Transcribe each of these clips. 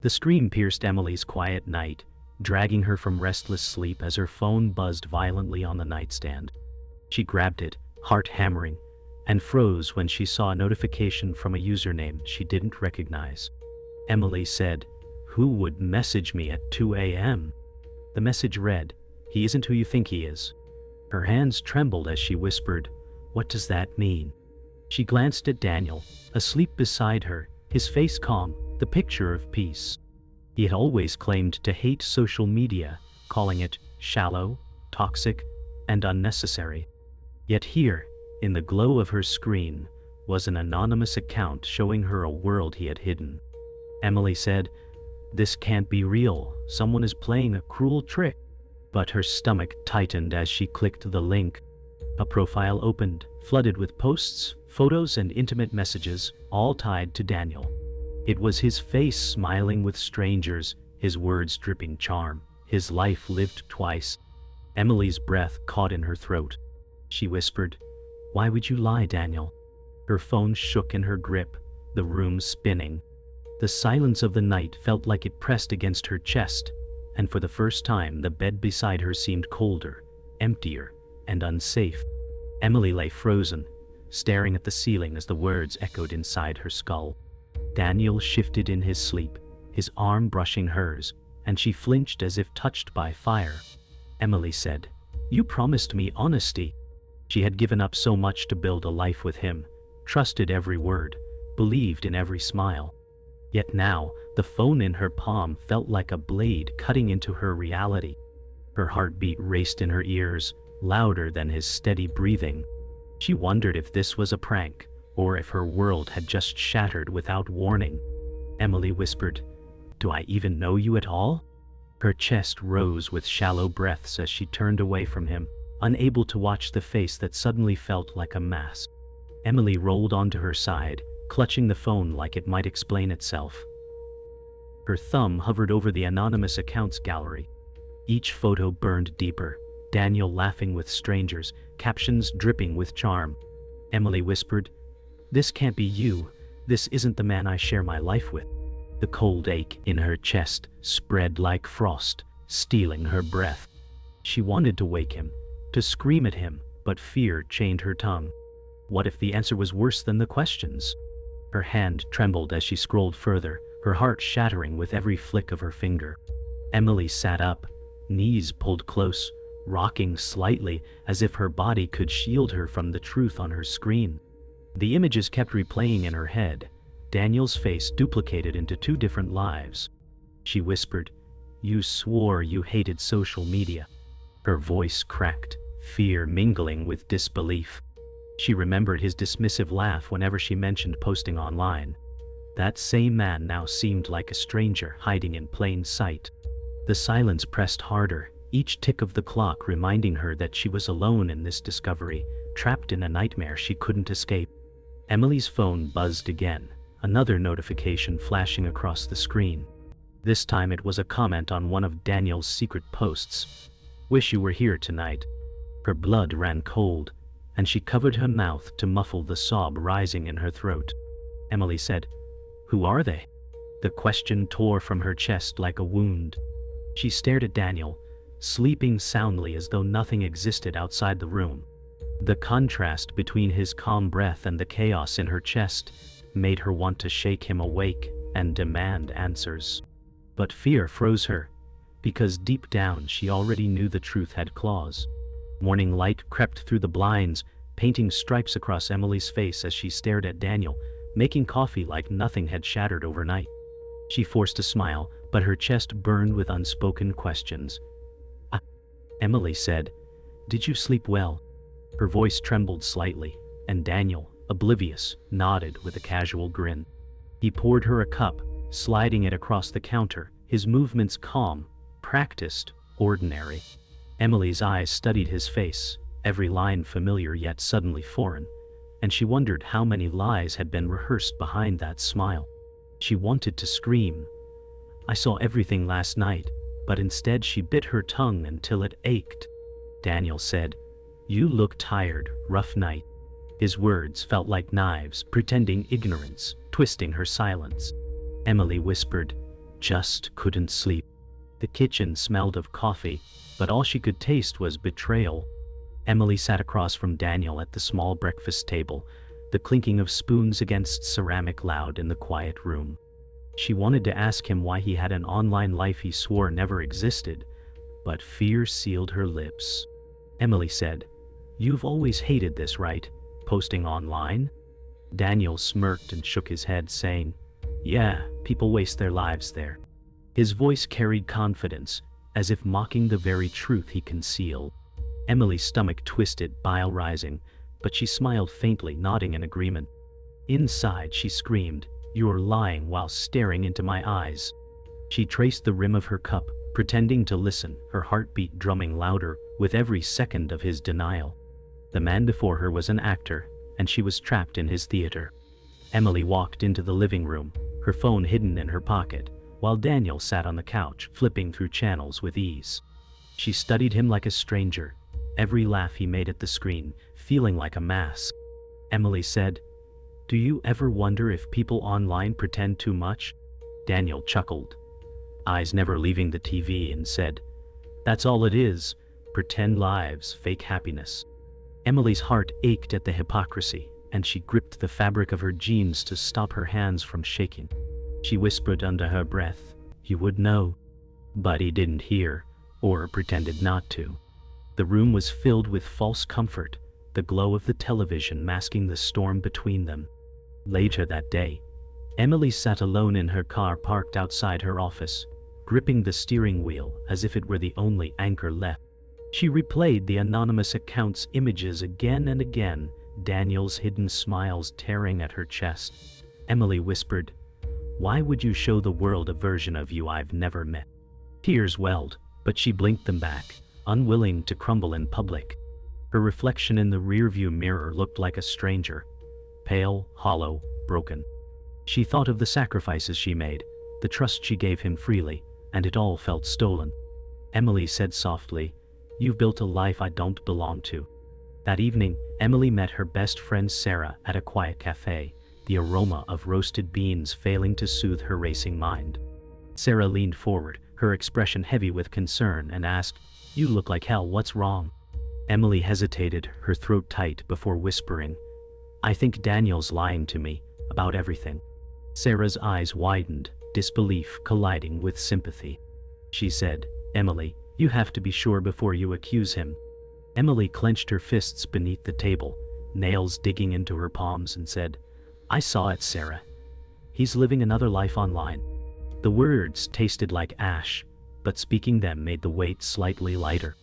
The scream pierced Emily's quiet night, dragging her from restless sleep as her phone buzzed violently on the nightstand. She grabbed it, heart hammering, and froze when she saw a notification from a username she didn't recognize. Emily said, "Who would message me at 2 a.m.? The message read, "He isn't who you think he is." Her hands trembled as she whispered, "What does that mean?" She glanced at Daniel, asleep beside her, his face calm, the picture of peace. He had always claimed to hate social media, calling it shallow, toxic, and unnecessary. Yet here, in the glow of her screen, was an anonymous account showing her a world he had hidden. Emily said, "This can't be real. Someone is playing a cruel trick." But her stomach tightened as she clicked the link. A profile opened, flooded with posts, photos, and intimate messages, all tied to Daniel. It was his face smiling with strangers, his words dripping charm, his life lived twice. Emily's breath caught in her throat. She whispered, "Why would you lie, Daniel?" Her phone shook in her grip, the room spinning. The silence of the night felt like it pressed against her chest, and for the first time the bed beside her seemed colder, emptier, and unsafe. Emily lay frozen, staring at the ceiling as the words echoed inside her skull. Daniel shifted in his sleep, his arm brushing hers, and she flinched as if touched by fire. Emily said, "You promised me honesty." She had given up so much to build a life with him, trusted every word, believed in every smile. Yet now, the phone in her palm felt like a blade cutting into her reality. Her heartbeat raced in her ears, louder than his steady breathing. She wondered if this was a prank, or if her world had just shattered without warning. Emily whispered, "Do I even know you at all?" Her chest rose with shallow breaths as she turned away from him, unable to watch the face that suddenly felt like a mask. Emily rolled onto her side, clutching the phone like it might explain itself. Her thumb hovered over the anonymous accounts gallery. Each photo burned deeper, Daniel laughing with strangers, captions dripping with charm. Emily whispered, "This can't be you. This isn't the man I share my life with." The cold ache in her chest spread like frost, stealing her breath. She wanted to wake him, to scream at him, but fear chained her tongue. What if the answer was worse than the questions? Her hand trembled as she scrolled further, her heart shattering with every flick of her finger. Emily sat up, knees pulled close, rocking slightly as if her body could shield her from the truth on her screen. The images kept replaying in her head, Daniel's face duplicated into two different lives. She whispered, "You swore you hated social media." Her voice cracked, fear mingling with disbelief. She remembered his dismissive laugh whenever she mentioned posting online. That same man now seemed like a stranger hiding in plain sight. The silence pressed harder, each tick of the clock reminding her that she was alone in this discovery, trapped in a nightmare she couldn't escape. Emily's phone buzzed again, another notification flashing across the screen. This time it was a comment on one of Daniel's secret posts. "Wish you were here tonight." Her blood ran cold, and she covered her mouth to muffle the sob rising in her throat. Emily said, "Who are they?" The question tore from her chest like a wound. She stared at Daniel, sleeping soundly as though nothing existed outside the room. The contrast between his calm breath and the chaos in her chest made her want to shake him awake and demand answers. But fear froze her, because deep down she already knew the truth had claws. Morning light crept through the blinds, painting stripes across Emily's face as she stared at Daniel, making coffee like nothing had shattered overnight. She forced a smile, but her chest burned with unspoken questions. Emily said, "Did you sleep well?" Her voice trembled slightly, and Daniel, oblivious, nodded with a casual grin. He poured her a cup, sliding it across the counter, his movements calm, practiced, ordinary. Emily's eyes studied his face, every line familiar yet suddenly foreign, and she wondered how many lies had been rehearsed behind that smile. She wanted to scream, "I saw everything last night," but instead she bit her tongue until it ached. Daniel said, "You look tired, rough night." His words felt like knives, pretending ignorance, twisting her silence. Emily whispered, just couldn't sleep. The kitchen smelled of coffee, but all she could taste was betrayal. Emily sat across from Daniel at the small breakfast table, the clinking of spoons against ceramic loud in the quiet room. She wanted to ask him why he had an online life he swore never existed, but fear sealed her lips. Emily said, "You've always hated this, right? Posting online?" Daniel smirked and shook his head, saying, "Yeah, people waste their lives there." His voice carried confidence, as if mocking the very truth he concealed. Emily's stomach twisted, bile rising, but she smiled faintly, nodding in agreement. Inside, she screamed, "You're lying," while staring into my eyes. She traced the rim of her cup, pretending to listen, her heartbeat drumming louder with every second of his denial. The man before her was an actor, and she was trapped in his theater. Emily walked into the living room, her phone hidden in her pocket, while Daniel sat on the couch, flipping through channels with ease. She studied him like a stranger, every laugh he made at the screen feeling like a mask. Emily said, "Do you ever wonder if people online pretend too much?" Daniel chuckled, eyes never leaving the TV, and said, "That's all it is, pretend lives, fake happiness." Emily's heart ached at the hypocrisy, and she gripped the fabric of her jeans to stop her hands from shaking. She whispered under her breath, "You would know." But he didn't hear, or pretended not to. The room was filled with false comfort, the glow of the television masking the storm between them. Later that day, Emily sat alone in her car parked outside her office, gripping the steering wheel as if it were the only anchor left. She replayed the anonymous account's images again and again, Daniel's hidden smiles tearing at her chest. Emily whispered, "Why would you show the world a version of you I've never met?" Tears welled, but she blinked them back, unwilling to crumble in public. Her reflection in the rearview mirror looked like a stranger, pale, hollow, broken. She thought of the sacrifices she made, the trust she gave him freely, and it all felt stolen. Emily said softly, "You've built a life I don't belong to." That evening, Emily met her best friend Sarah at a quiet cafe, the aroma of roasted beans failing to soothe her racing mind. Sarah leaned forward, her expression heavy with concern, and asked, "You look like hell, what's wrong?" Emily hesitated, her throat tight, before whispering, "I think Daniel's lying to me about everything." Sarah's eyes widened, disbelief colliding with sympathy. She said, "Emily, you have to be sure before you accuse him." Emily clenched her fists beneath the table, nails digging into her palms, and said, "I saw it, Sarah. He's living another life online." The words tasted like ash, but speaking them made the weight slightly lighter.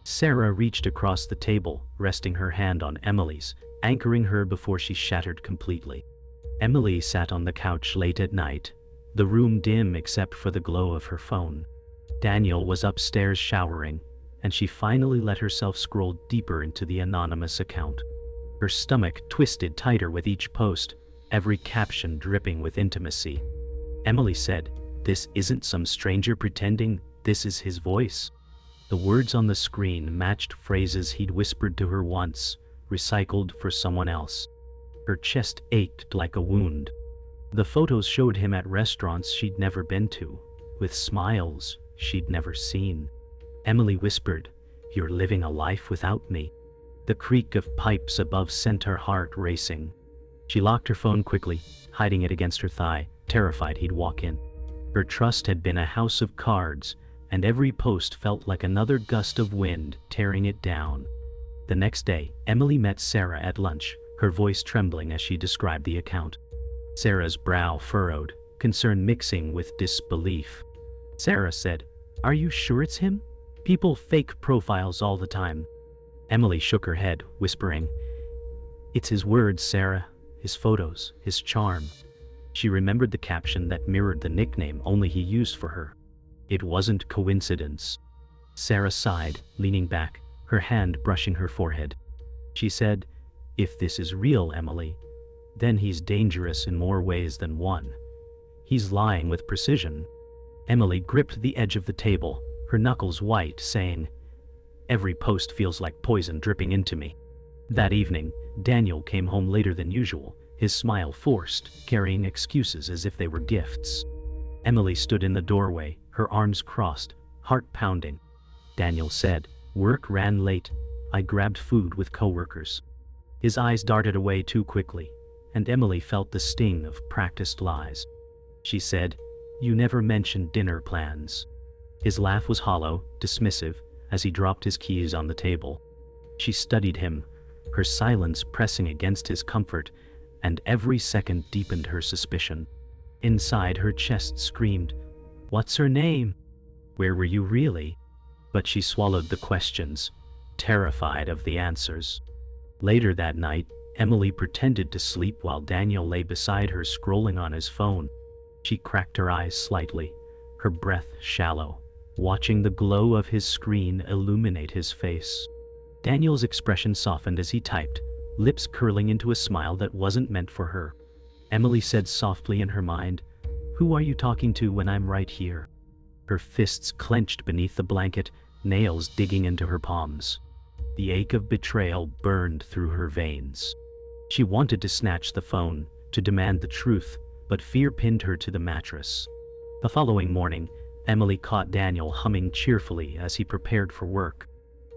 Sarah reached across the table, resting her hand on Emily's, anchoring her before she shattered completely. Emily sat on the couch late at night, the room dim except for the glow of her phone. Daniel was upstairs showering, and she finally let herself scroll deeper into the anonymous account. Her stomach twisted tighter with each post, every caption dripping with intimacy. Emily said, "This isn't some stranger pretending, this is his voice." The words on the screen matched phrases he'd whispered to her once, recycled for someone else. Her chest ached like a wound. The photos showed him at restaurants she'd never been to, with smiles she'd never seen. Emily whispered, "You're living a life without me." The creak of pipes above sent her heart racing. She locked her phone quickly, hiding it against her thigh, terrified he'd walk in. Her trust had been a house of cards, and every post felt like another gust of wind tearing it down. The next day, Emily met Sarah at lunch, her voice trembling as she described the account. Sarah's brow furrowed, concern mixing with disbelief. Sarah said, "Are you sure it's him? People fake profiles all the time." Emily shook her head, whispering, "It's his words, Sarah, his photos, his charm." She remembered the caption that mirrored the nickname only he used for her. It wasn't coincidence. Sarah sighed, leaning back, her hand brushing her forehead. She said, "If this is real, Emily, then he's dangerous in more ways than one. He's lying with precision." Emily gripped the edge of the table, her knuckles white, saying, "Every post feels like poison dripping into me." That evening, Daniel came home later than usual, his smile forced, carrying excuses as if they were gifts. Emily stood in the doorway, her arms crossed, heart pounding. Daniel said, "Work ran late. I grabbed food with coworkers." His eyes darted away too quickly, and Emily felt the sting of practiced lies. She said, "You never mentioned dinner plans." His laugh was hollow, dismissive, as he dropped his keys on the table. She studied him, her silence pressing against his comfort, and every second deepened her suspicion. Inside her chest screamed, "What's her name? Where were you really?" But she swallowed the questions, terrified of the answers. Later that night, Emily pretended to sleep while Daniel lay beside her scrolling on his phone. She cracked her eyes slightly, her breath shallow, watching the glow of his screen illuminate his face. Daniel's expression softened as he typed, lips curling into a smile that wasn't meant for her. Emily said softly in her mind, "Who are you talking to when I'm right here?" Her fists clenched beneath the blanket, nails digging into her palms. The ache of betrayal burned through her veins. She wanted to snatch the phone, to demand the truth, but fear pinned her to the mattress. The following morning, Emily caught Daniel humming cheerfully as he prepared for work.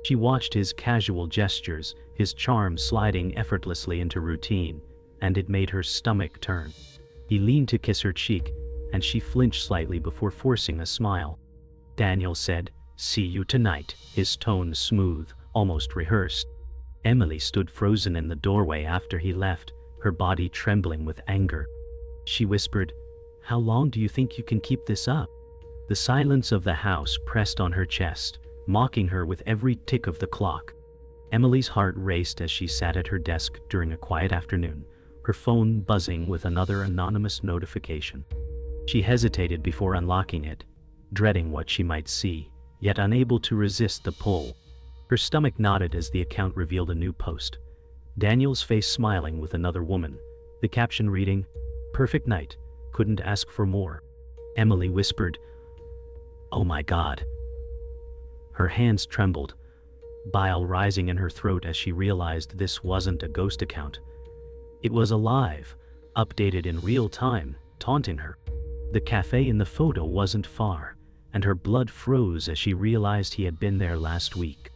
She watched his casual gestures, his charm sliding effortlessly into routine, and it made her stomach turn. He leaned to kiss her cheek, and she flinched slightly before forcing a smile. Daniel said, "See you tonight," his tone smooth, almost rehearsed. Emily stood frozen in the doorway after he left, her body trembling with anger. She whispered, "How long do you think you can keep this up?" The silence of the house pressed on her chest, mocking her with every tick of the clock. Emily's heart raced as she sat at her desk during a quiet afternoon, her phone buzzing with another anonymous notification. She hesitated before unlocking it, dreading what she might see, yet unable to resist the pull. Her stomach knotted as the account revealed a new post. Daniel's face smiling with another woman, the caption reading, "Perfect night, couldn't ask for more." Emily whispered, "Oh my God." Her hands trembled, bile rising in her throat as she realized this wasn't a ghost account. It was alive, updated in real time, taunting her. The cafe in the photo wasn't far, and her blood froze as she realized he had been there last week.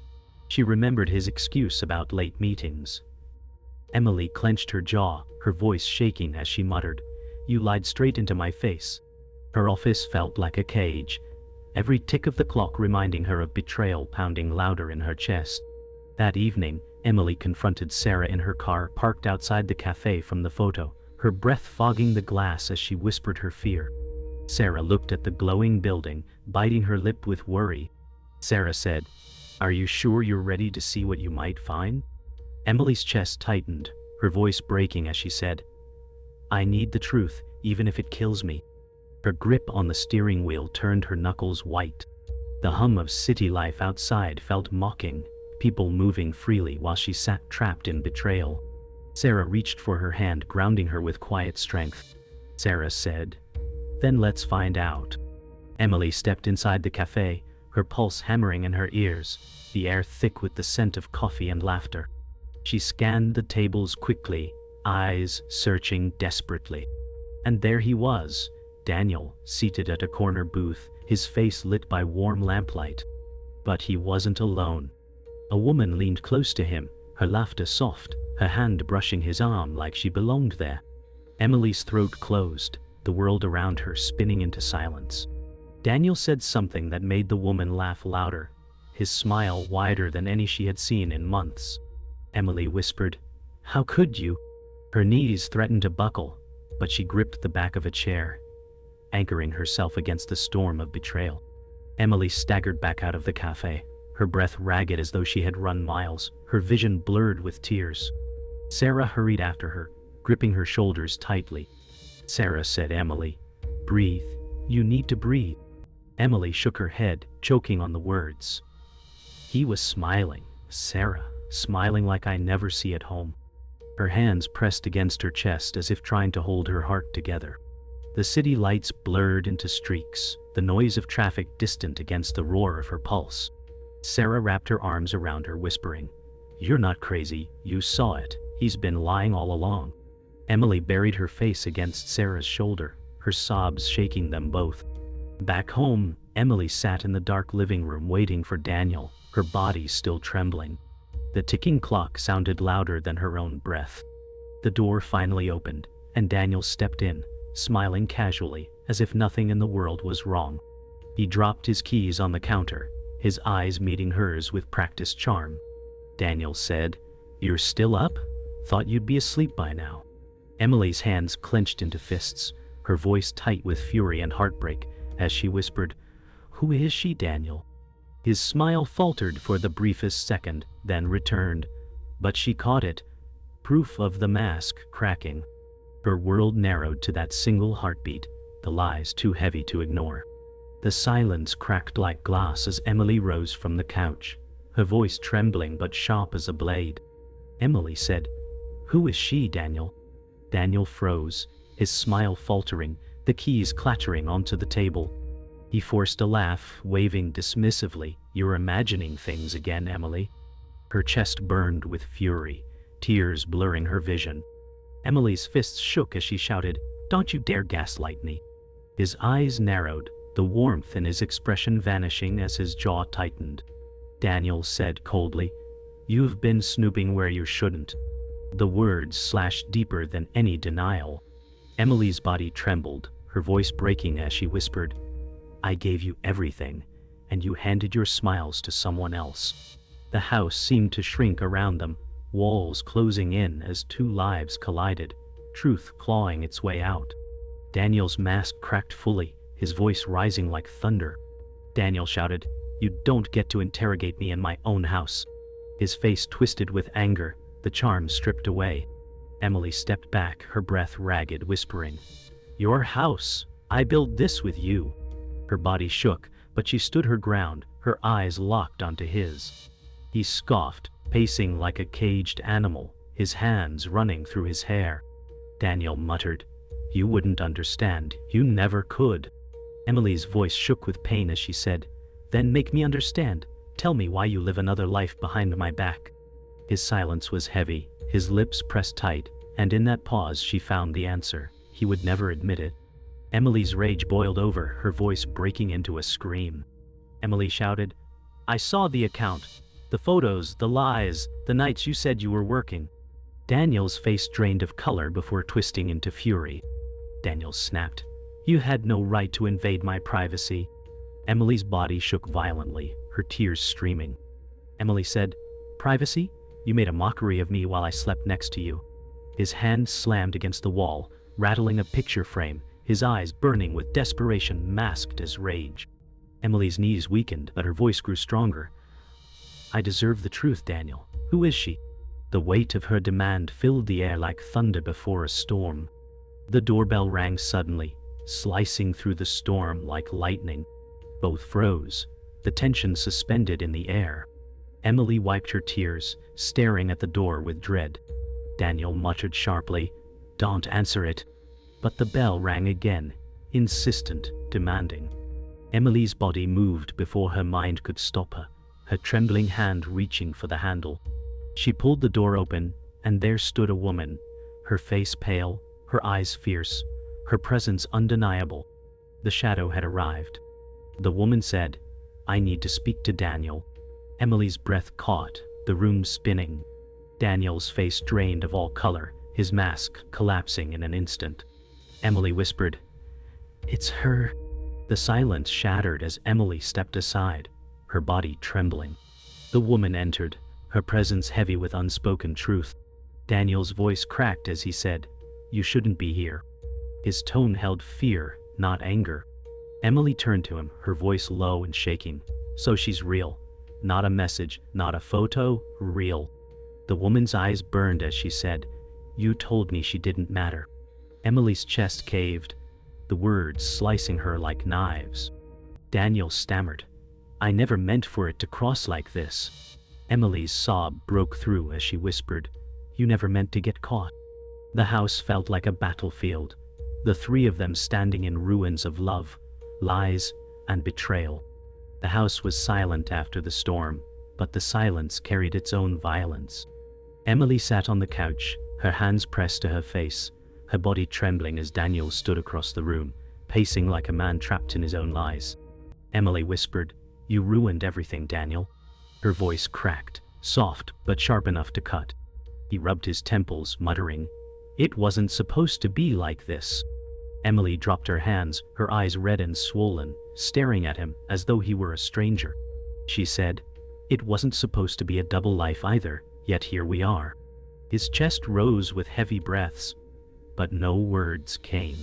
She remembered his excuse about late meetings. Emily clenched her jaw, her voice shaking as she muttered, "You lied straight into my face." Her office felt like a cage, every tick of the clock reminding her of betrayal pounding louder in her chest. That evening, Emily confronted Sarah in her car parked outside the cafe from the photo, her breath fogging the glass as she whispered her fear. Sarah looked at the glowing building, biting her lip with worry. Sarah said, "Are you sure you're ready to see what you might find?" Emily's chest tightened, her voice breaking as she said, "I need the truth, even if it kills me." Her grip on the steering wheel turned her knuckles white. The hum of city life outside felt mocking, people moving freely while she sat trapped in betrayal. Sarah reached for her hand, grounding her with quiet strength. Sarah said, "Then let's find out." Emily stepped inside the cafe, her pulse hammering in her ears, the air thick with the scent of coffee and laughter. She scanned the tables quickly, eyes searching desperately. And there he was, Daniel, seated at a corner booth, his face lit by warm lamplight. But he wasn't alone. A woman leaned close to him, her laughter soft, her hand brushing his arm like she belonged there. Emily's throat closed, the world around her spinning into silence. Daniel said something that made the woman laugh louder, his smile wider than any she had seen in months. Emily whispered, "How could you?" Her knees threatened to buckle, but she gripped the back of a chair, anchoring herself against the storm of betrayal. Emily staggered back out of the cafe, her breath ragged as though she had run miles, her vision blurred with tears. Sarah hurried after her, gripping her shoulders tightly. Sarah said, "Emily, breathe. You need to breathe." Emily shook her head, choking on the words. He was smiling, Sarah, smiling like I never see at home. Her hands pressed against her chest as if trying to hold her heart together. The city lights blurred into streaks, the noise of traffic distant against the roar of her pulse. Sarah wrapped her arms around her, whispering, "You're not crazy, you saw it, he's been lying all along." Emily buried her face against Sarah's shoulder, her sobs shaking them both. Back home, Emily sat in the dark living room waiting for Daniel, her body still trembling. The ticking clock sounded louder than her own breath. The door finally opened, and Daniel stepped in, smiling casually, as if nothing in the world was wrong. He dropped his keys on the counter, his eyes meeting hers with practiced charm. Daniel said, "You're still up? Thought you'd be asleep by now." Emily's hands clenched into fists, her voice tight with fury and heartbreak, as she whispered, "Who is she, Daniel?" His smile faltered for the briefest second, then returned, but she caught it, proof of the mask cracking. Her world narrowed to that single heartbeat, the lies too heavy to ignore. The silence cracked like glass as Emily rose from the couch, her voice trembling but sharp as a blade. Emily said, "Who is she, Daniel?" Daniel froze, his smile faltering, the keys clattering onto the table. He forced a laugh, waving dismissively, "You're imagining things again, Emily." Her chest burned with fury, tears blurring her vision. Emily's fists shook as she shouted, "Don't you dare gaslight me." His eyes narrowed, the warmth in his expression vanishing as his jaw tightened. Daniel said coldly, "You've been snooping where you shouldn't." The words slashed deeper than any denial. Emily's body trembled, her voice breaking as she whispered, "I gave you everything, and you handed your smiles to someone else." The house seemed to shrink around them, walls closing in as two lives collided, truth clawing its way out. Daniel's mask cracked fully, his voice rising like thunder. Daniel shouted, "You don't get to interrogate me in my own house." His face twisted with anger, the charm stripped away. Emily stepped back, her breath ragged, whispering, "Your house. I built this with you." Her body shook, but she stood her ground, her eyes locked onto his. He scoffed, pacing like a caged animal, his hands running through his hair. Daniel muttered, "You wouldn't understand, you never could." Emily's voice shook with pain as she said, "Then make me understand. Tell me why you live another life behind my back." His silence was heavy, his lips pressed tight, and in that pause she found the answer. He would never admit it. Emily's rage boiled over, her voice breaking into a scream. Emily shouted, "I saw the account. The photos, the lies, the nights you said you were working." Daniel's face drained of color before twisting into fury. Daniel snapped, "You had no right to invade my privacy." Emily's body shook violently, her tears streaming. Emily said, "Privacy? You made a mockery of me while I slept next to you." His hand slammed against the wall, rattling a picture frame, his eyes burning with desperation masked as rage. Emily's knees weakened, but her voice grew stronger. "I deserve the truth, Daniel. Who is she?" The weight of her demand filled the air like thunder before a storm. The doorbell rang suddenly, slicing through the storm like lightning. Both froze, the tension suspended in the air. Emily wiped her tears, staring at the door with dread. Daniel muttered sharply, "Don't answer it." But the bell rang again, insistent, demanding. Emily's body moved before her mind could stop her, her trembling hand reaching for the handle. She pulled the door open, and there stood a woman, her face pale, her eyes fierce, her presence undeniable. The shadow had arrived. The woman said, "I need to speak to Daniel." Emily's breath caught, the room spinning. Daniel's face drained of all color, his mask collapsing in an instant. Emily whispered, "It's her." The silence shattered as Emily stepped aside, her body trembling. The woman entered, her presence heavy with unspoken truth. Daniel's voice cracked as he said, "You shouldn't be here." His tone held fear, not anger. Emily turned to him, her voice low and shaking. "So she's real. Not a message, not a photo, real." The woman's eyes burned as she said, "You told me she didn't matter." Emily's chest caved, the words slicing her like knives. Daniel stammered, "I never meant for it to cross like this." Emily's sob broke through as she whispered, "You never meant to get caught." The house felt like a battlefield, the three of them standing in ruins of love, lies, and betrayal. The house was silent after the storm, but the silence carried its own violence. Emily sat on the couch, her hands pressed to her face, her body trembling as Daniel stood across the room, pacing like a man trapped in his own lies. Emily whispered, "You ruined everything, Daniel." Her voice cracked, soft but sharp enough to cut. He rubbed his temples, muttering, "It wasn't supposed to be like this." Emily dropped her hands, her eyes red and swollen, staring at him as though he were a stranger. She said, "It wasn't supposed to be a double life either, yet here we are." His chest rose with heavy breaths, but no words came.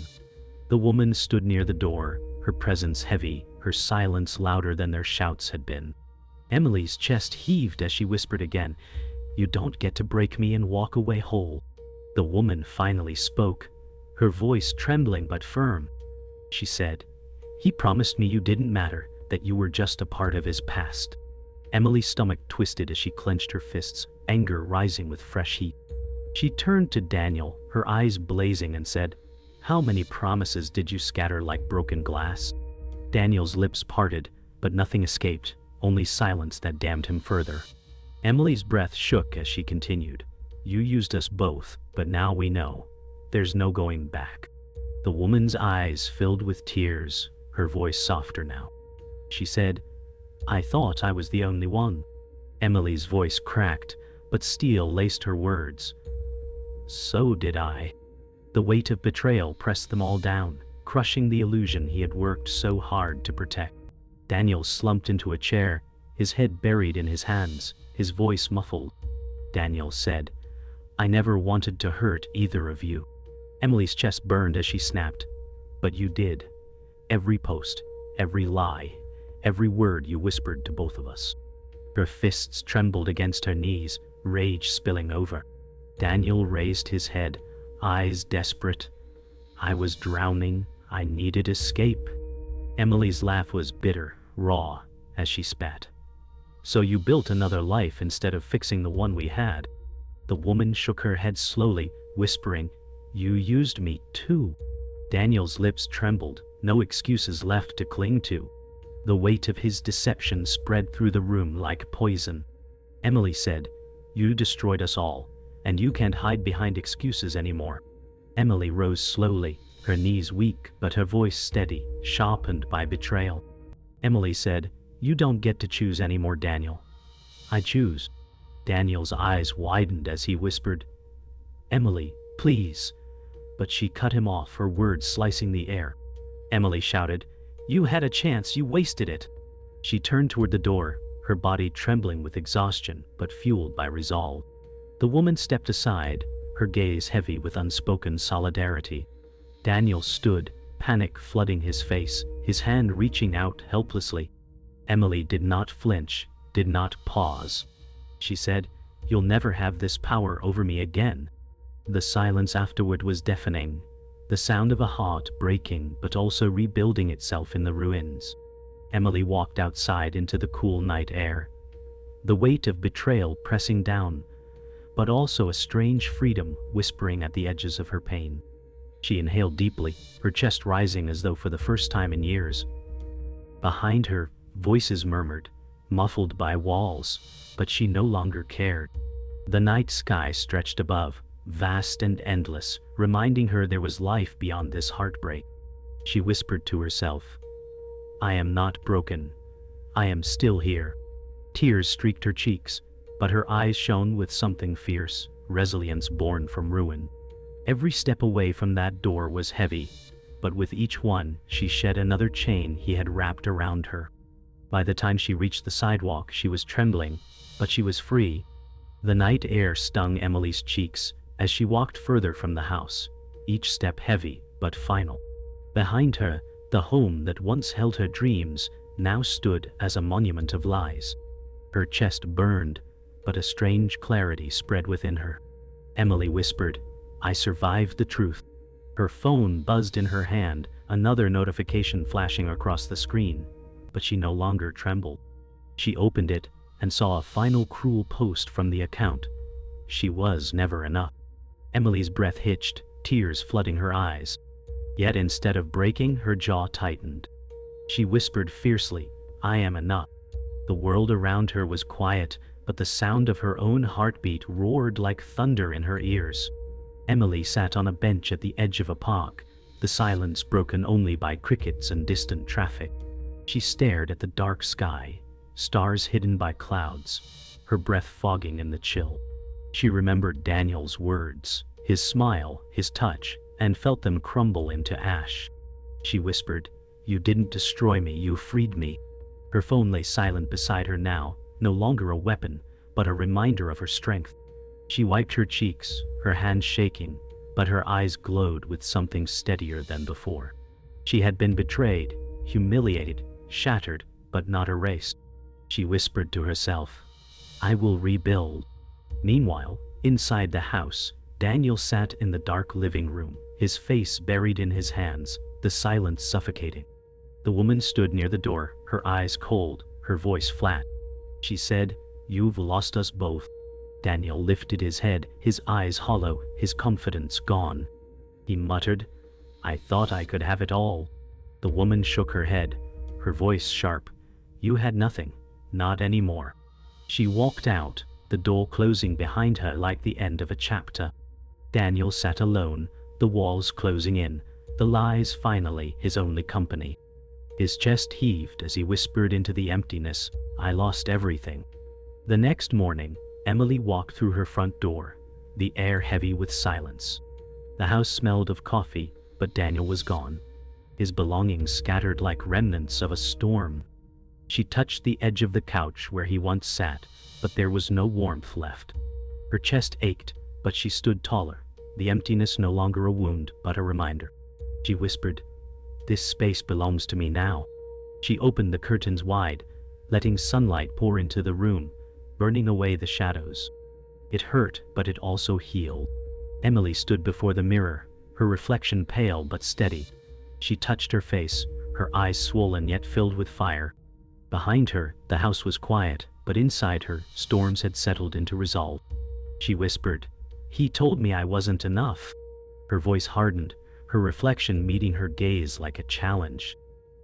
The woman stood near the door, her presence heavy, her silence louder than their shouts had been. Emily's chest heaved as she whispered again, "You don't get to break me and walk away whole." The woman finally spoke, her voice trembling but firm. She said, "He promised me you didn't matter, that you were just a part of his past." Emily's stomach twisted as she clenched her fists, anger rising with fresh heat. She turned to Daniel, her eyes blazing, and said, "How many promises did you scatter like broken glass?" Daniel's lips parted, but nothing escaped, only silence that damned him further. Emily's breath shook as she continued, "You used us both, but now we know. There's no going back." The woman's eyes filled with tears, her voice softer now. She said, "I thought I was the only one." Emily's voice cracked, but steel laced her words. "So did I." The weight of betrayal pressed them all down, crushing the illusion he had worked so hard to protect. Daniel slumped into a chair, his head buried in his hands, his voice muffled. Daniel said, "I never wanted to hurt either of you." Emily's chest burned as she snapped, "But you did. Every post, every lie, every word you whispered to both of us." Her fists trembled against her knees, rage spilling over. Daniel raised his head, eyes desperate. "I was drowning. I needed escape." Emily's laugh was bitter, raw, as she spat. "So you built another life instead of fixing the one we had?" The woman shook her head slowly, whispering, "You used me too." Daniel's lips trembled, no excuses left to cling to. The weight of his deception spread through the room like poison. Emily said, "You destroyed us all, and you can't hide behind excuses anymore." Emily rose slowly, her knees weak but her voice steady, sharpened by betrayal. Emily said, "You don't get to choose anymore, Daniel. I choose." Daniel's eyes widened as he whispered, "Emily, please." But she cut him off, her words slicing the air. Emily shouted, "You had a chance, you wasted it." She turned toward the door, her body trembling with exhaustion but fueled by resolve. The woman stepped aside, her gaze heavy with unspoken solidarity. Daniel stood, panic flooding his face, his hand reaching out helplessly. Emily did not flinch, did not pause. She said, "You'll never have this power over me again." The silence afterward was deafening, the sound of a heart breaking but also rebuilding itself in the ruins. Emily walked outside into the cool night air, the weight of betrayal pressing down, but also a strange freedom whispering at the edges of her pain. She inhaled deeply, her chest rising as though for the first time in years. Behind her, voices murmured, muffled by walls, but she no longer cared. The night sky stretched above, vast and endless, reminding her there was life beyond this heartbreak. She whispered to herself, "I am not broken. I am still here." Tears streaked her cheeks, but her eyes shone with something fierce, resilience born from ruin. Every step away from that door was heavy, but with each one, she shed another chain he had wrapped around her. By the time she reached the sidewalk, she was trembling, but she was free. The night air stung Emily's cheeks as she walked further from the house, each step heavy but final. Behind her, the home that once held her dreams now stood as a monument of lies. Her chest burned, but a strange clarity spread within her. Emily whispered, "I survived the truth." Her phone buzzed in her hand, another notification flashing across the screen, but she no longer trembled. She opened it and saw a final cruel post from the account. She was never enough. Emily's breath hitched, tears flooding her eyes. Yet instead of breaking, her jaw tightened. She whispered fiercely, "I am enough." The world around her was quiet, but the sound of her own heartbeat roared like thunder in her ears. Emily sat on a bench at the edge of a park, the silence broken only by crickets and distant traffic. She stared at the dark sky, stars hidden by clouds, her breath fogging in the chill. She remembered Daniel's words, his smile, his touch, and felt them crumble into ash. She whispered, "You didn't destroy me, you freed me." Her phone lay silent beside her now, no longer a weapon, but a reminder of her strength. She wiped her cheeks, her hands shaking, but her eyes glowed with something steadier than before. She had been betrayed, humiliated, shattered, but not erased. She whispered to herself, "I will rebuild." Meanwhile, inside the house, Daniel sat in the dark living room, his face buried in his hands, the silence suffocating. The woman stood near the door, her eyes cold, her voice flat. She said, "You've lost us both." Daniel lifted his head, his eyes hollow, his confidence gone. He muttered, "I thought I could have it all." The woman shook her head, her voice sharp. "You had nothing, not anymore." She walked out, the door closing behind her like the end of a chapter. Daniel sat alone, the walls closing in, the lies finally his only company. His chest heaved as he whispered into the emptiness, "I lost everything." The next morning, Emily walked through her front door, the air heavy with silence. The house smelled of coffee, but Daniel was gone, his belongings scattered like remnants of a storm. She touched the edge of the couch where he once sat, but there was no warmth left. Her chest ached, but she stood taller, the emptiness no longer a wound, but a reminder. She whispered, "This space belongs to me now." She opened the curtains wide, letting sunlight pour into the room, burning away the shadows. It hurt, but it also healed. Emily stood before the mirror, her reflection pale but steady. She touched her face, her eyes swollen yet filled with fire. Behind her, the house was quiet, but inside her, storms had settled into resolve. She whispered, "He told me I wasn't enough." Her voice hardened, her reflection meeting her gaze like a challenge.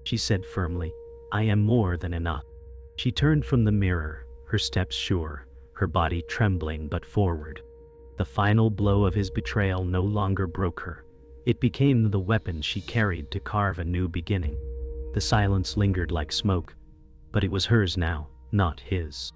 She said firmly, "I am more than enough." She turned from the mirror, her steps sure, her body trembling but forward. The final blow of his betrayal no longer broke her. It became the weapon she carried to carve a new beginning. The silence lingered like smoke, but it was hers now, not his.